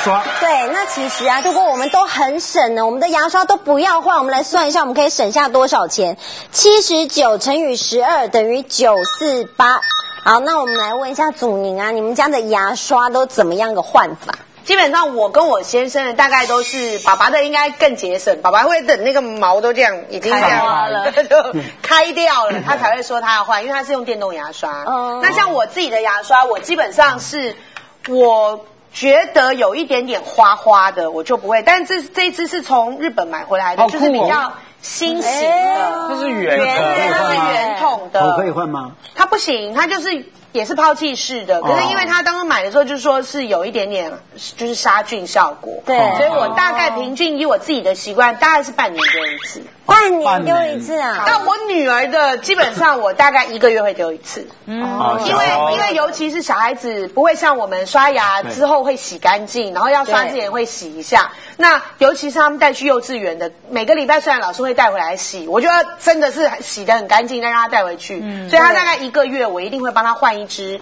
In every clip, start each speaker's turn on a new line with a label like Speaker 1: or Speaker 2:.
Speaker 1: 刷。
Speaker 2: 对，那其实啊，如果我们都很省呢，我们的牙刷都不要换，我们来算一下，我们可以省下多少钱？79乘以12等于948。好，那我们来问一下祖宁啊，你们家的牙刷都怎么样个换法？
Speaker 3: 基本上我跟我先生的大概都是爸爸的应该更节省，爸爸会等那个毛都这样已经这样了，就开掉了，他才会说他要换，因为他是用电动牙刷。那像我自己的牙刷，我基本上是我觉得有一点点花花的，我就不会。但这一支是从日本买回来的，就是比较新型的，
Speaker 4: 它是圆的，
Speaker 3: 它是圆筒的。
Speaker 1: 头可以换吗？
Speaker 3: 它不行，它就是也是抛弃式的，可是因为它当时买的时候就说是有一点点就是杀菌效果，
Speaker 2: 对，
Speaker 3: 所以我大概平均以我自己的习惯，大概是半年丢一次。
Speaker 2: 半年丢一次啊？
Speaker 3: 那我女儿的基本上我大概1个月会丢一次，因为尤其是小孩子不会像我们刷牙之后会洗干净，然后要刷之前会洗一下。那尤其是他们带去幼稚园的，每个礼拜虽然老师会带回来洗，我觉得真的是洗得很干净，再让他带回去。所以他大概1个月，我一定会帮他换一支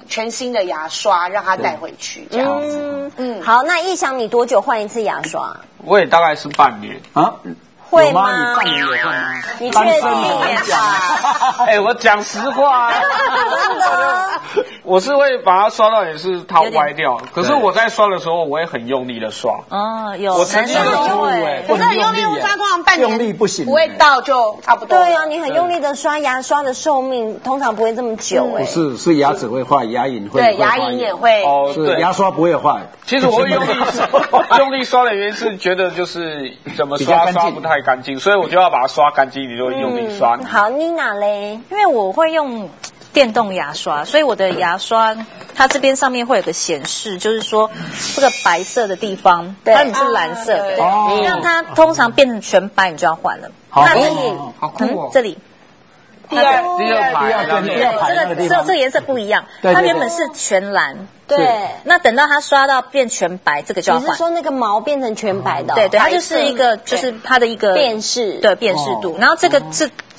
Speaker 3: 全新的牙刷，让他带回去这样子。
Speaker 2: 好，那逸翔你多久换一次牙刷？
Speaker 4: 我也大概是半年
Speaker 1: 啊。
Speaker 2: 会吗？
Speaker 1: 你半年也换吗？
Speaker 2: 你确定
Speaker 1: 啊？
Speaker 4: 哎，我讲实话，
Speaker 2: 真的，
Speaker 4: 我是会把它刷到也是它歪掉，可是我在刷的时候，我也很用力的刷。
Speaker 5: 哦，有，
Speaker 4: 我曾经就
Speaker 3: 会，可是很用力的刷，通常半年
Speaker 1: 用力不行，
Speaker 3: 不会到就差不多。
Speaker 2: 对啊，你很用力的刷，牙刷的寿命通常不会这么久。
Speaker 1: 不是牙齿会坏，牙龈会。
Speaker 3: 对，牙龈也会。
Speaker 4: 哦，对，
Speaker 1: 牙刷不会坏。
Speaker 4: 其实我会用力刷的原因是觉得就是怎么刷不太干净，所以我就要把它刷干净，你就用力刷。
Speaker 2: 好，妮娜嘞，
Speaker 5: 因为我会用电动牙刷，所以我的牙刷它这边上面会有个显示，就是说这个白色的地方，它原本是蓝色的，你让它通常变成全白，你就要换了。
Speaker 4: 那这里好酷哦，
Speaker 5: 这里。
Speaker 4: 第二排，
Speaker 5: 这个颜色不一样，它原本是全蓝，
Speaker 2: 对，
Speaker 5: 那等到它刷到变全白，这个就要换。
Speaker 2: 你是说那个毛变成全白的？
Speaker 5: 对，它就是一个，就是它的一个
Speaker 2: 辨识，
Speaker 5: 对，辨识度。然后这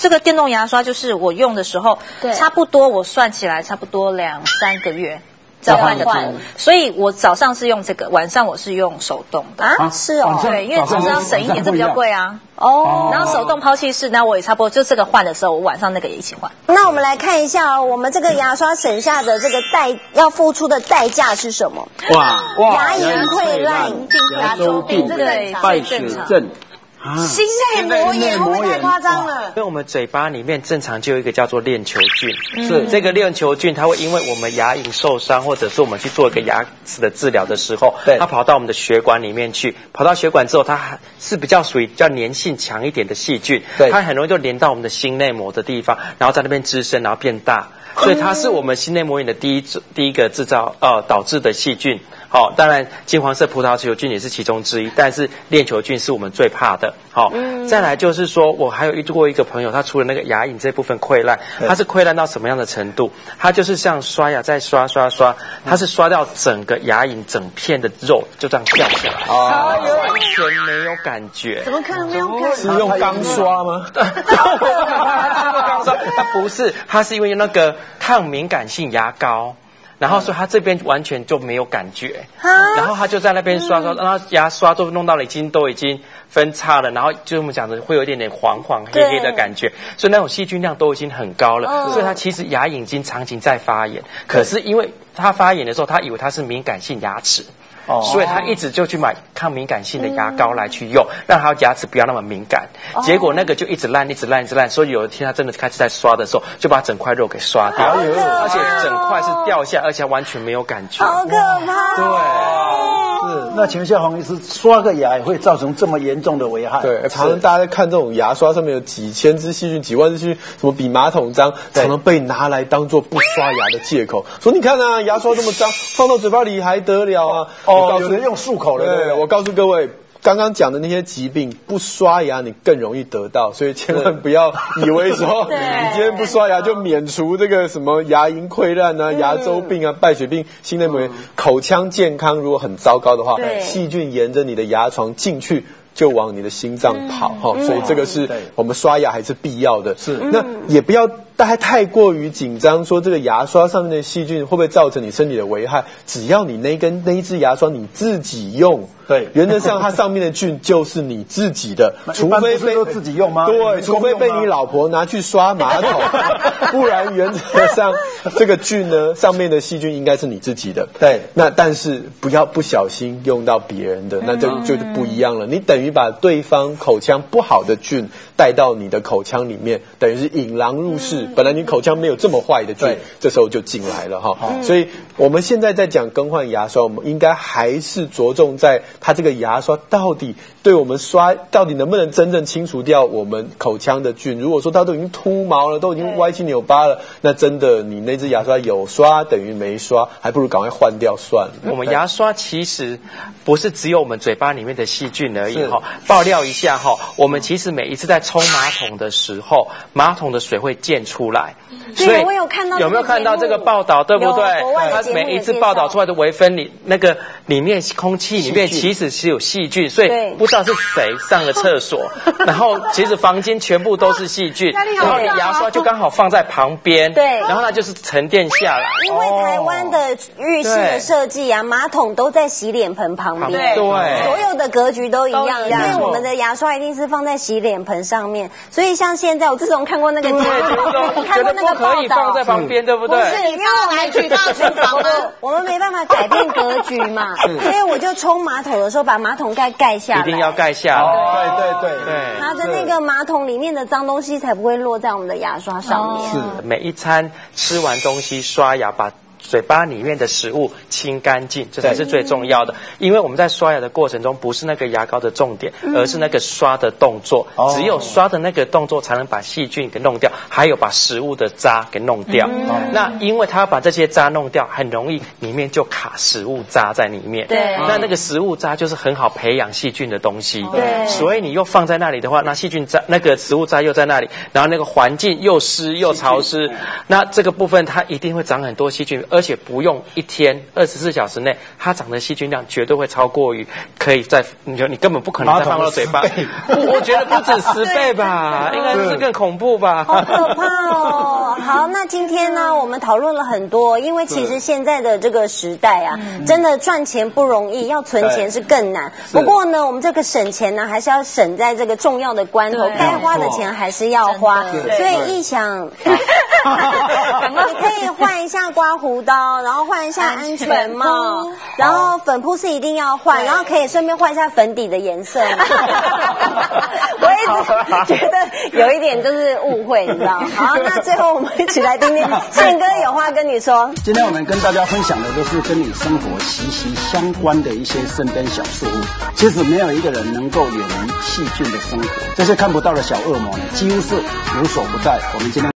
Speaker 5: 个电动牙刷就是我用的时候，差不多我算起来差不多2-3个月。再换一个，所以我早上是用这个，晚上我是用手动的
Speaker 2: 啊，是哦，
Speaker 5: 对，因为总是要省一点，这比较贵啊。哦，然后手动抛弃式，那我也差不多就这个换的时候，我晚上那个也一起换。
Speaker 2: 那我们来看一下哦，我们这个牙刷省下的这个要付出的代价是什么？
Speaker 1: 哇，
Speaker 2: 牙龈溃烂、
Speaker 1: 牙周病、败血症。
Speaker 3: 心内膜炎会不会太夸张了？
Speaker 6: 因为我们嘴巴里面正常就有一个叫做链球菌，是这个链球菌，它会因为我们牙龈受伤，或者是我们去做一个牙齿的治疗的时候，它跑到我们的血管里面去，跑到血管之后，它是比较属于比较粘性强一点的细菌，它很容易就连到我们的心内膜的地方，然后在那边滋生，然后变大，所以它是我们心内膜炎的第一个导致的细菌。好，当然金黄色葡萄球菌也是其中之一，但是链球菌是我们最怕的。好，再来就是说我还有遇过一个朋友，他除了那个牙龈这部分溃烂，他是溃烂到什么样的程度？他就是像刷牙在刷，他是刷掉整个牙龈整片的肉就这样掉下来，完全没有感觉。
Speaker 3: 怎么可能没有感觉？
Speaker 4: 是用钢刷吗？
Speaker 6: 他不是，他是因为那个抗敏感性牙膏。然后说他这边完全就没有感觉，然后他就在那边刷，然后牙刷都弄到了都已经分叉了，然后就我们讲的会有一点点黄黄黑黑的感觉，所以那种细菌量都已经很高了，所以他其实牙龈已经长期在发炎，可是因为他发炎的时候，他以为他是敏感性牙齿。所以他一直就去买抗敏感性的牙膏来去用，让他牙齿不要那么敏感。结果那个就一直烂，所以有一天他真的开始在刷的时候，就把整块肉给刷掉，而且整块是掉下，而且完全没有感觉，
Speaker 2: 好可怕。
Speaker 1: 对，是。那请问一下黄医师，刷个牙也会造成这么严重的危害？
Speaker 7: 对，常常大家在看这种牙刷上面有几千只细菌、几万只细菌，什么比马桶脏，常常被拿来当做不刷牙的借口，说你看啊，牙刷这么脏，放到嘴巴里还得了啊？
Speaker 1: 有人用漱口的，
Speaker 7: 对，我告诉各位，刚刚讲的那些疾病，不刷牙你更容易得到，所以千万不要以为说你今天不刷牙就免除这个什么牙龈溃烂啊、牙周病啊、败血病、心内膜炎。口腔健康如果很糟糕的话，细菌沿着你的牙床进去，就往你的心脏跑哈，所以这个是我们刷牙还是必要的。是，那也不要大家太过于紧张，说这个牙刷上面的细菌会不会造成你身体的危害？只要你那一支牙刷你自己用，对，原则上它上面的菌就是你自己的，除非被
Speaker 1: 自己用吗？
Speaker 7: 对，除非被你老婆拿去刷马桶，不然原则上这个菌呢，上面的细菌应该是你自己的。对，那但是不要不小心用到别人的，那就不一样了。你等于把对方口腔不好的菌带到你的口腔里面，等于是引狼入室。本来你口腔没有这么坏的菌，这时候就进来了哈。所以我们现在在讲更换牙刷，我们应该还是着重在它这个牙刷到底对我们刷到底能不能真正清除掉我们口腔的菌。如果说它都已经秃毛了，都已经歪七扭八了，那真的你那支牙刷有刷等于没刷，还不如赶快换掉算了。
Speaker 6: 我们牙刷其实不是只有我们嘴巴里面的细菌而已哈。爆料一下哈，我们其实每一次在冲马桶的时候，马桶的水会溅出来。
Speaker 2: 所以我有看到，
Speaker 6: 有没有看到这个报道？对不对？它每一次报道出来的微分里，那个里面空气里面其实是有细菌，所以不知道是谁上了厕所，然后其实房间全部都是细菌，然后你牙刷就刚好放在旁边，对，然后它就是沉淀下来。
Speaker 2: 因为台湾的浴室的设计啊，马桶都在洗脸盆旁边，对，所有的格局都一样，所以我们的牙刷一定是放在洗脸盆上面。所以像现在，我自从看过那个节目，看过那个
Speaker 6: 可以放在旁边，对不对？
Speaker 2: 不是，因为我们举到厨房了，我们没办法改变格局嘛，所以我就冲马桶的时候把马桶盖盖下来，
Speaker 6: 一定要盖下来。
Speaker 1: 对，
Speaker 2: 它的那个马桶里面的脏东西才不会落在我们的牙刷上面。
Speaker 6: 是，每一餐吃完东西刷牙，把嘴巴里面的食物清干净，这才是最重要的。因为我们在刷牙的过程中，不是那个牙膏的重点，而是那个刷的动作。只有刷的那个动作，才能把细菌给弄掉，还有把食物的渣给弄掉。那因为它把这些渣弄掉，很容易里面就卡食物渣在里面。对，那个食物渣就是很好培养细菌的东西。对，所以你又放在那里的话，那细菌渣那个食物渣又在那里，然后那个环境又湿又潮湿，那这个部分它一定会长很多细菌。而且不用一天24小时内，它长的细菌量绝对会超过于可以在你根本不可能再放到嘴巴。我觉得不止10倍吧，应该是更恐怖吧。
Speaker 2: 好可怕哦！好，那今天呢，我们讨论了很多，因为其实现在的这个时代啊，真的赚钱不容易，要存钱是更难。不过呢，我们这个省钱呢，还是要省在这个重要的关头，该花的钱还是要花。所以你可以换一下刮胡刀，然后换一下安全帽，然后粉扑是一定要换，然后可以顺便换一下粉底的颜色。我一直觉得有一点就是误会，你知道吗？好，那最后我们一起来听听宪哥有话跟你说。
Speaker 1: 今天我们跟大家分享的都是跟你生活息息相关的一些身边小事物。其实没有一个人能够远离细菌的生活，这些看不到的小恶魔呢，几乎是无所不在。我们今天